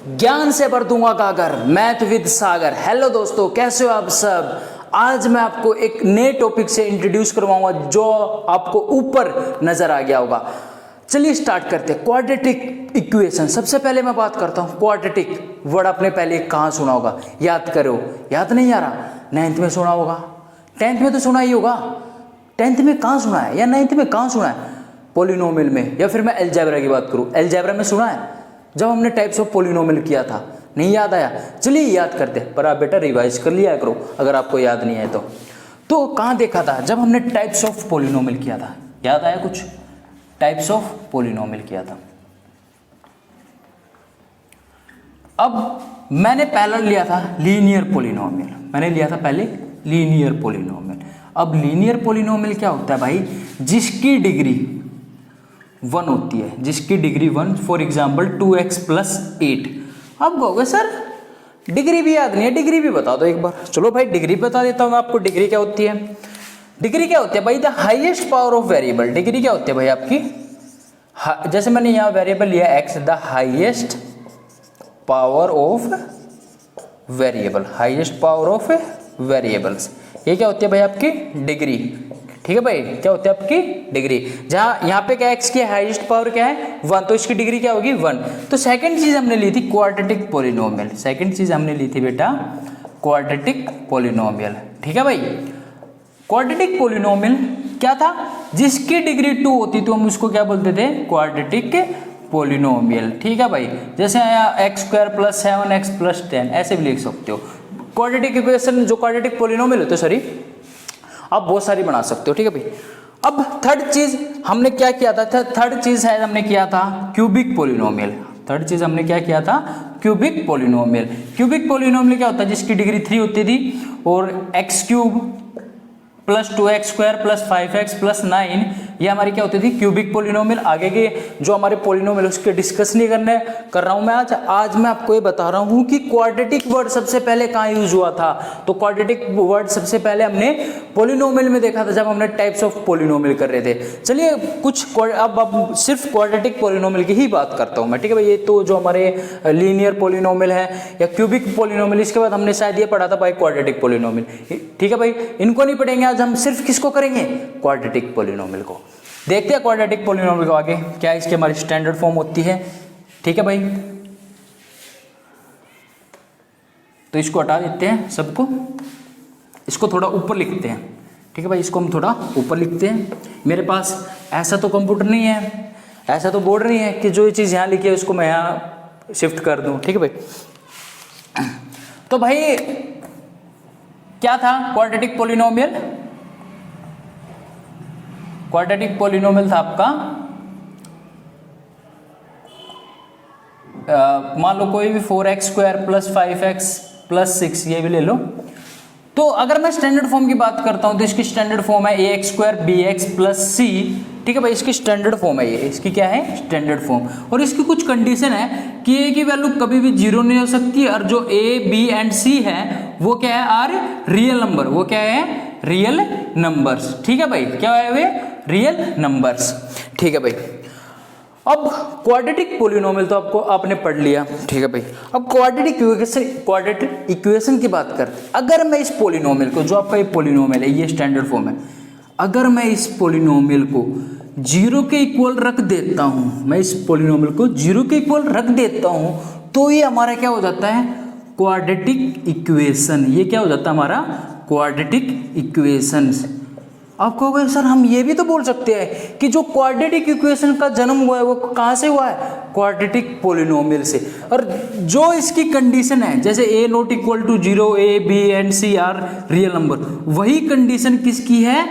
ज्ञान से भर दूंगा गागर, मैथ विद सागर। हेलो दोस्तों, कैसे हो आप सब। आज मैं आपको एक नए टॉपिक से इंट्रोड्यूस करवाऊंगा जो आपको ऊपर नजर आ गया होगा। चलिए स्टार्ट करते हैं। Quadratic equation. सबसे पहले मैं बात करता हूं क्वाड्रेटिक वर्ड आपने पहले कहाँ सुना होगा, याद करो। याद नहीं आ रहा? 9th में सुना होगा, 10th में तो सुना ही होगा। 10th में कहाँ सुना है या 9th में कहाँ सुना है? पॉलिनोमियल में। या फिर मैं अलजेब्रा की बात करूं, अलजेब्रा में सुना है जब हमने टाइप्स ऑफ पॉलिनोमियल किया था। नहीं याद आया? चलिए याद करते हैं, पर आप बेटा रिवाइज कर लिया करो अगर आपको याद नहीं है तो कहाँ देखा था जब हमने टाइप्स ऑफ पॉलिनोमियल किया था? याद आया कुछ? टाइप्स ऑफ पॉलिनोमियल किया था। अब मैंने पहला लिया था लीनियर पॉलिनोमियल। मैंने लिया था पहले लीनियर पॉलिनोमियल। अब लीनियर पॉलिनोमियल क्या होता है भाई? जिसकी डिग्री 1 होती है, जिसकी डिग्री 1। For example 2x + 8। अब कहोगे सर डिग्री भी याद नहीं है, डिग्री भी बता दो एक बार। चलो भाई डिग्री बता देता हूँ मैं आपको। डिग्री क्या होती है? डिग्री क्या होती है भाई? The highest power of variable. Degree क्या होती है भाई आपकी? जैसे मैंने यहाँ वेरिएबल लिया x, the highest power of variable. Highest power of variables, ये क्या होती है भाई आपकी? डिग्री। ठीक है भाई, क्या होती है आपकी? डिग्री। जहां यहाँ पे क्या x की हाईएस्ट पावर क्या है? 1, तो इसकी डिग्री क्या होगी? 1। तो सेकंड चीज हमने ली थी क्वाड्रेटिक पॉलिनोमियल। सेकंड चीज हमने ली थी बेटा क्वाड्रेटिक पॉलिनोमियल। ठीक है भाई, क्वाड्रेटिक पॉलिनोमियल क्या था? जिसकी डिग्री 2 होती तो हम उसको क्या बोलते थे? Quadratic polynomial. ठीक है भाई, जैसे x² + 7x + 10 ऐसे भी लिख सकते हो। क्वाड्रेटिक इक्वेशन जो क्वाड्रेटिक पॉलिनोमियल होते, सॉरी, आप बहुत सारी बना सकते हो। ठीक है भाई। अब थर्ड चीज हमने क्या किया था? थर्ड चीज शायद हमने किया था क्यूबिक पॉलिनोमियल। थर्ड चीज हमने क्या किया था? Cubic polynomial. क्यूबिक पॉलिनोमियल क्या होता है? जिसकी डिग्री 3 होती थी और x³ + 2x² + 5x + 9, ये हमारी क्या होती थी? Cubic polynomial. आगे के जो हमारे पॉलिनोमियल उसके डिस्कस नहीं कर रहा हूं मैं आज मैं आपको ये बता रहा हूं कि क्वाड्रेटिक वर्ड सबसे पहले कहाँ यूज हुआ था। तो क्वाड्रेटिक वर्ड सबसे पहले हमने पॉलिनोमियल में देखा था जब हमने टाइप्स ऑफ पॉलिनोमियल कर रहे थे। चलिए कुछ अब सिर्फ क्वाड्रेटिक पॉलिनोमियल की ही बात करता हूं मैं। ठीक है भाई, ये तो जो हमारे लीनियर पॉलिनोमियल है या क्यूबिक पॉलिनोमियल, इसके बाद हमने शायद ये पढ़ा था भाई क्वाड्रेटिक पॉलिनोमियल। ठीक है भाई, इनको नहीं पढ़ेंगे आज, हम सिर्फ किसको करेंगे? क्वाड्रेटिक पॉलिनोमियल को। देखते हैं क्वाड्रेटिक पॉलिनोमियल को आगे क्या इसकी हमारी स्टैंडर्ड फॉर्म होती है। ठीक है भाई, तो इसको हटा देते हैं सबको, इसको थोड़ा ऊपर लिखते हैं। ठीक है भाई, इसको हम थोड़ा ऊपर लिखते हैं। मेरे पास ऐसा तो कंप्यूटर नहीं है, ऐसा तो बोर्ड नहीं है कि जो ये चीज़ यहाँ लिखी है उसको मैं यहाँ शिफ्ट कर दूँ। ठीक है भाई, तो भाई क्या था क्वाड्रेटिक पॉलिनोमियल? क्वाड्रेटिक पॉलिनोमियल था आपका, मान लो कोई भी 4x² + 5x + 6, ये भी ले लो। तो अगर मैं स्टैंडर्ड फॉर्म की बात करता हूं तो इसकी स्टैंडर्ड फॉर्म है ax² bx + c। ठीक है भाई, इसकी स्टैंडर्ड फॉर्म है ये। इसकी क्या है? Standard form. और इसकी कुछ कंडीशन है कि a की वैल्यू कभी भी 0 नहीं हो सकती, और जो a b एंड c है वो क्या है? Are real number. वो क्या है? Real numbers. ठीक है भाई, क्या है वे? Real numbers. ठीक है भाई, अब क्वाड्रेटिक पॉलिनोमियल तो आपने पढ़ लिया। ठीक है भाई, अब क्वाड्रेटिक इक्वेशन की बात करते हैं। अगर मैं इस पॉलिनोमियल को, जो आपका ये पॉलिनोमियल है, ये स्टैंडर्ड फॉर्म है, अगर मैं इस पॉलिनोमियल को 0 के इक्वल रख देता हूं, मैं इस पॉलिनोमियल को 0 के इक्वल रख देता हूं, तो ये हमारा क्या हो जाता है? Quadratic equation. ये क्या हो जाता है हमारा? Quadratic equation. आप कहोगे सर हम ये भी तो बोल सकते हैं कि जो क्वाड्रेटिक इक्वेशन का जन्म हुआ है वो कहाँ से हुआ है? क्वाड्रेटिक पॉलिनोमियल से। और जो इसकी कंडीशन है, जैसे a ≠ = 0, a b and c are real number, वही कंडीशन किसकी है?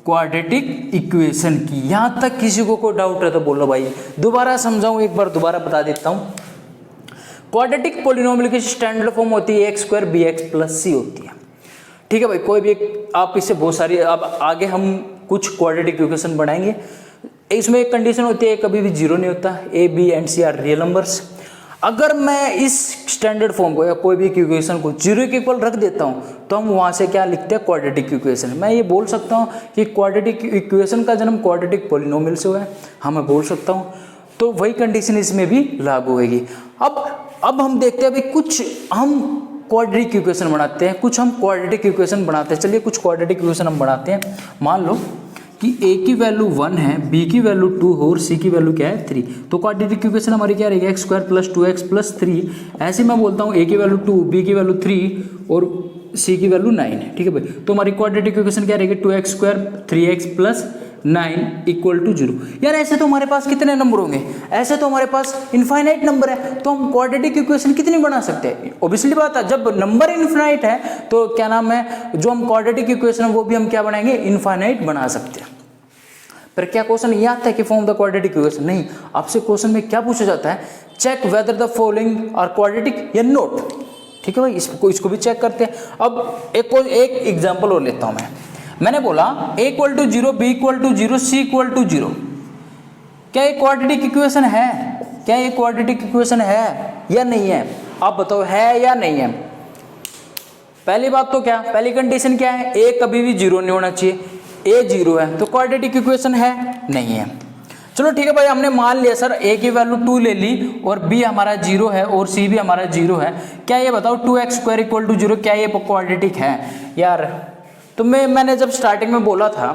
क्वाड्रेटिक इक्वेशन की। यहां तक किसी को कोई डाउट है तो बोलो भाई। दोबारा समझाऊं, एक बार दोबारा बता देता हूं। क्वाड्रेटिक पॉलिनोमियल की स्टैंडर्ड फॉर्म होती है ax² bx + c होती है। ठीक है भाई, कोई भी आप इससे बहुत सारी, अब आगे हम कुछ क्वाड्रेटिक इक्वेशन बनाएंगे। इसमें एक कंडीशन होती है कभी भी 0 नहीं होता, a b and c are real numbers. अगर मैं इस स्टैंडर्ड फॉर्म को या कोई भी इक्वेशन को 0 के इक्वल रख देता हूं तो हम वहां से क्या लिखते हैं? Quadratic equation. मैं ये बोल सकता हूं कि क्वाड्रेटिक इक्वेशन का जन्म क्वाड्रेटिक पॉलिनोमियल से हुआ है। हाँ, मैं बोल सकता हूं। तो वही कंडीशन इसमें भी लागू होगी। अब अब हम देखते हैं भाई कुछ हम क्वाड्रेटिक इक्वेशन बनाते हैं, कुछ हम क्वाड्रेटिक इक्वेशन बनाते हैं। चलिए कुछ क्वाड्रेटिक इक्वेशन हम बनाते हैं। मान लो कि a की वैल्यू 1 है, b की वैल्यू 2 हो और c की वैल्यू क्या है 3। तो क्वाड्रेटिक इक्वेशन हमारी क्या रहेगी, x square plus 2x plus 3। ऐसे मैं बोलता हूँ a की वैल्यू 2, b की वैल्यू 3 और c की वैल्यू 9 है। ठीक है भाई, तो हमारी क्वाड्रेटिक इक्वेशन क्या रहेगी, 2x square 3x plus 9 equal to 0। यार ऐसे तो हमारे पास कितने नंबर होंगे, ऐसे तो हमारे पास इनफाइनाइट नंबर है, तो हम क्वाड्रेटिक इक्वेशन कितनी बना सकते हैं। ऑब्वियसली बात है, जब नंबर इनफाइनाइट है तो क्या नाम है, जो हम क्वाड्रेटिक इक्वेशन है वो भी हम क्या बनाएंगे, इनफाइनाइट बना सकते हैं। पर क्या क्वेश्चन ये आता है कि फॉर्म द क्वाड्रेटिक इक्वेशन, नहीं। आपसे क्वेश्चन में क्या पूछा जाता है, check whether the following are quadratic या नोट। ठीक है भाई, इसको भी चेक करते हैं। अब एक एग्जांपल और लेता हूं मैंने बोला a equal to 0, b equal to 0, c equal to 0। क्या ये क्वाड्रेटिक इक्वेशन है, क्या ये क्वाड्रेटिक इक्वेशन है या नहीं है, आप बताओ है या नहीं है। पहली बात तो क्या, पहली कंडीशन क्या है, a कभी भी 0 नहीं होना चाहिए, a 0 है तो क्वाड्रेटिक इक्वेशन है, नहीं है। चलो ठीक है भाई, हमने मान लिया सर a की वैल्यू 2 ले ली और b हमारा 0 है और c भी हमारा 0 है। क्या ये बताओ 2x स्क्वायर इक्वल टू 0 क्या ये क्वाड्रेटिक है। यार तो मैंने जब स्टार्टिंग में बोला था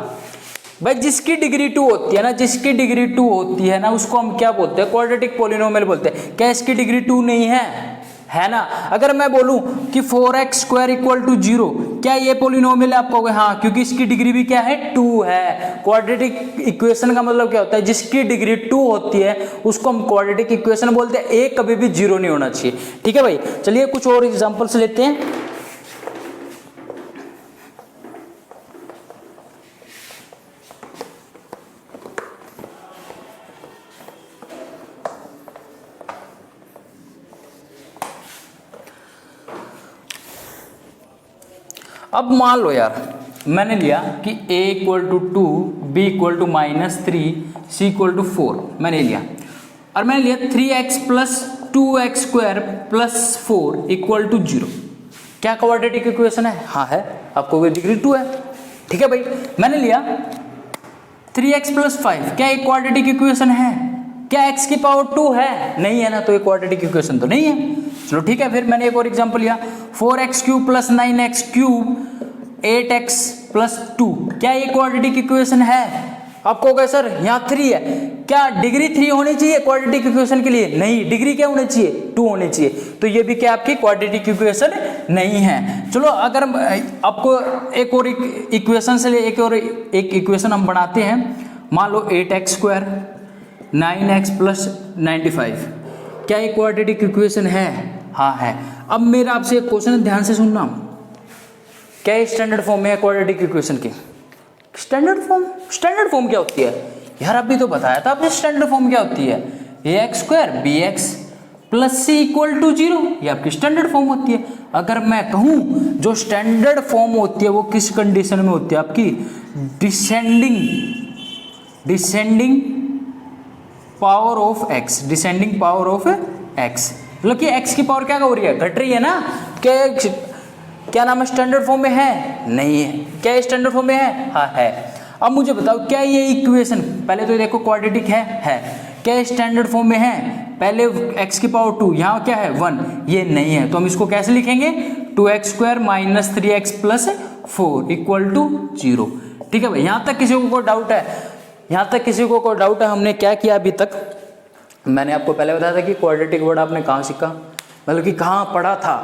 भाई, जिसकी डिग्री 2 होती है ना, जिसकी डिग्री 2 होती है ना, उसको हम क्या बोलते हैं, क्वाड्रेटिक पॉलिनोमियल बोलते हैं। क्या इसकी डिग्री 2 नहीं है ना। अगर मैं बोलूं कि 4x स्क्वायर इक्वल टू 0, क्या ये पॉलिनोमियल है, आप कहोगे हाँ, क्योंकि इसकी डिग्री भी क्या है 2 है। क्वाड्रेटिक इक्वेशन का मतलब क्या होता है, जिसकी डिग्री 2 होती है उसको हम क्वाड्रेटिक इक्वेशन बोलते हैं। a कभी भी 0 नहीं होना चाहिए। ठीक है भाई, चलिए कुछ और एग्जांपल्स लेते हैं। अब मान लो यार, मैंने लिया कि a equal to 2, b equal to -3, c equal to 4 मैंने लिया, और मैंने लिया 3x plus 2x square plus 4 equal to 0। क्या क्वाड्रेटिक इक्वेशन है, हाँ है, आपको डिग्री 2 है। ठीक है भाई, मैंने लिया 3x प्लस 5, क्या एक क्वाड्रेटिक इक्वेशन है, क्या x की पावर 2 है, नहीं है ना, तो ये क्वाड्रेटिक इक्वेशन तो नहीं है। चलो ठीक है, फिर मैंने एक और एग्जांपल लिया 4x cube plus 9x cube 8x plus 2, क्या ये क्वाड्रेटिक इक्वेशन है। आप कहोगे सर यहाँ 3 है, क्या डिग्री 3 होनी चाहिए क्वाड्रेटिक इक्वेशन के लिए, नहीं, डिग्री क्या होनी चाहिए 2 होनी चाहिए, तो ये भी क्या आपकी क्वाड्रेटिक इक्वेशन नहीं है। चलो अगर आपको एक और इक्वेशन से एक इक्वेशन हम बनाते हैं। मान लो 8x स्क्वायर 9x प्लस 95, क्या ये क्वाड्रेटिक इक्वेशन है, हाँ है। अब मेरा आपसे एक क्वेश्चन ध्यान से सुनना, क्या ये स्टैंडर्ड फॉर्म में है क्वाड्रेटिक इक्वेशन की। स्टैंडर्ड फॉर्म क्या होती है यार, अभी तो बताया था आपने स्टैंडर्ड फॉर्म क्या होती है, ax square bx plus c equal to 0, ये आपकी स्टैंडर्ड फॉर्म होती है। अगर मैं कहूं जो स्टैंडर्ड फॉर्म होती है वो किस कंडीशन में होती है, आपकी descending power of x, descending power of x, मतलब कि x की पावर क्या हो रही है, घट रही है ना। क्या नाम है, स्टैंडर्ड फॉर्म में है, नहीं है। क्या ये स्टैंडर्ड फॉर्म में है, हाँ है। अब मुझे बताओ क्या ये इक्वेशन, पहले तो देखो क्वाड्रेटिक है, क्या ये स्टैंडर्ड फॉर्म में है, पहले x की पावर 2, यहाँ क्या है 1, ये नहीं है, तो हम इसको कैसे लिखेंगे, 2x square minus 3x plus 4 equal to 0। ठीक है भाई, यहाँ तक किसी को कोई डाउट है, यहाँ तक किसी को कोई डाउट है। हमने क्या किया अभी तक, मैंने आपको पहले बताया था कि क्वाड्रेटिक वर्ड आपने कहाँ सीखा, मतलब कि कहाँ पढ़ा था,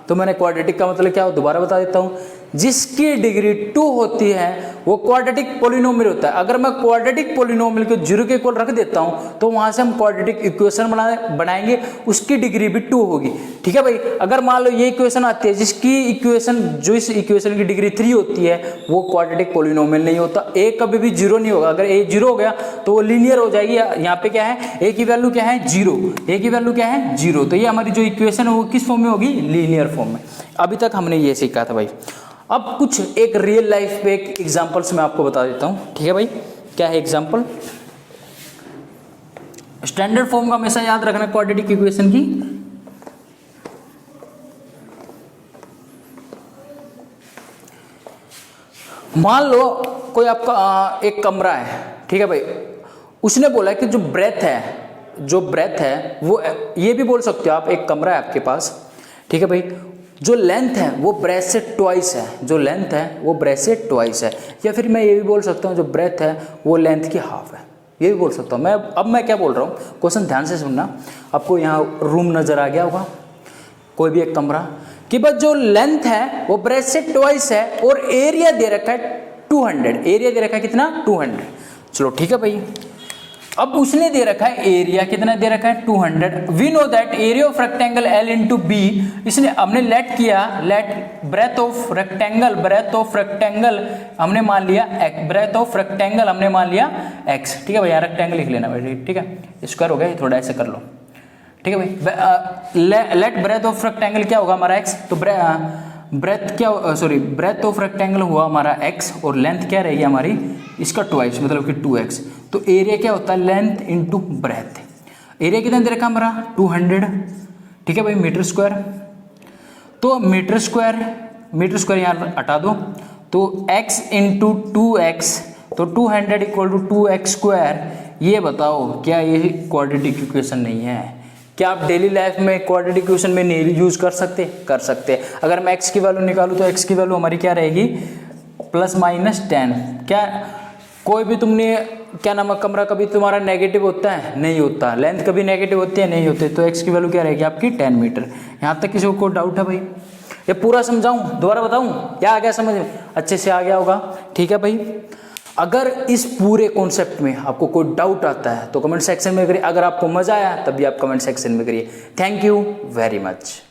तो मैंने क्वाड्रेटिक का मतलब क्या हो दोबारा बता देता हूँ। जिसकी डिग्री 2 होती है वो क्वाड्रेटिक पॉलिनोमियल होता है। अगर मैं क्वाड्रेटिक पॉलिनोमियल को 0 के इक्वल रख देता हूँ तो वहाँ से हम क्वाड्रेटिक इक्वेशन बनाएंगे, उसकी डिग्री भी 2 होगी। ठीक है भाई, अगर मान लो ये इक्वेशन आती है जिसकी इक्वेशन, जो इस इक्वेशन की डिग्री 3 होती है वो क्वाड्रेटिक पॉलिनोमियल नहीं होता। a कभी भी 0 नहीं होगा, अगर a 0 हो गया तो वो लीनियर हो जाएगी। यहाँ पे क्या है, a की वैल्यू क्या है 0, a की वैल्यू क्या है 0, तो ये हमारी जो इक्वेशन है वो किस फॉर्म में होगी, लीनियर फॉर्म में। अभी तक हमने ये सीखा था भाई। अब कुछ एक रियल लाइफ पे एक एग्जांपल्स मैं आपको बता देता हूँ। ठीक है भाई, क्या है एग्जांपल, स्टैंडर्ड फॉर्म का हमेशा याद रखना क्वाड्रेटिक इक्वेशन की। मान लो कोई आपका एक कमरा है, ठीक है भाई, उसने बोला कि जो ब्रेथ है जो ब्रेथ है वो, ये भी बोल सकते हो आप, एक कमरा है आपके पास, ठीक है भाई, जो लेंथ है वो ब्रेथ से ट्वाइस है, जो लेंथ है वो ब्रेथ से ट्वाइस है, या फिर मैं ये भी बोल सकता हूँ जो ब्रेथ है वो लेंथ की हाफ है, ये भी बोल सकता हूँ मैं। अब मैं क्या बोल रहा हूँ, क्वेश्चन ध्यान से सुनना। आपको यहाँ रूम नज़र आ गया होगा, कोई भी एक कमरा, कि बस जो लेंथ है वो ब्रेथ से ट्वाइस है और एरिया दे रखा है 200, एरिया दे रखा है कितना 200। चलो ठीक है भाई, अब उसने दे रखा है एरिया कितना दे रखा है 200। We know that area of rectangle L into B, इसने हमने लेट किया, let breadth of rectangle, breadth of rectangle हमने मान लिया ब्रेथ ऑफ रेक्टेंगल हमने मान लिया एक्स, ठीक है भाई, यहाँ रेक्टेंगल लिख लेना भाई, ठीक है, स्क्वायर हो गया, थोड़ा ऐसे कर लो, ठीक है भाई। लेट ब्रेथ ऑफ रेक्टेंगल क्या होगा हमारा एक्स, तो ब्रेथ क्या, सॉरी ब्रेथ ऑफ रेक्टेंगल हुआ हमारा एक्स और लेंथ क्या रहेगी हमारी इसका ट्वाइस, मतलब कि 2x। तो एरिया क्या होता है लेंथ इंटू ब्रेथ, एरिया कितना दे रखा हमारा 200, ठीक है भाई, मीटर स्क्वायर। तो मीटर स्क्वायर यहाँ हटा दो, तो x इंटू 2x, तो 200 इक्वल टू 2x स्क्वायर। ये बताओ क्या ये क्वाड्रेटिक इक्वेशन नहीं है? क्या आप डेली लाइफ में क्वाड्रेटिक इक्वेशन में नहीं यूज कर सकते? कर सकते। अगर मैं x की वैल्यू निकालूँ तो x की वैल्यू हमारी क्या रहेगी +-10। क्या कोई भी तुमने क्या नाम है कमरा कभी तुम्हारा नेगेटिव होता है? नहीं होता। लेंथ कभी नेगेटिव होती है? नहीं होती। तो x की वैल्यू क्या रहेगी आपकी 10 मीटर। यहाँ तक किसी को डाउट है भाई? ये पूरा समझाऊं, दोबारा बताऊं, क्या आ गया समझ में? अच्छे से आ गया होगा, ठीक है भाई। अगर इस पूरे कॉन्सेप्ट में आपको कोई डाउट आता है तो कमेंट सेक्शन में करिए। अगर आपको मजा आया तब भी आप कमेंट सेक्शन में करिए। Thank you very much.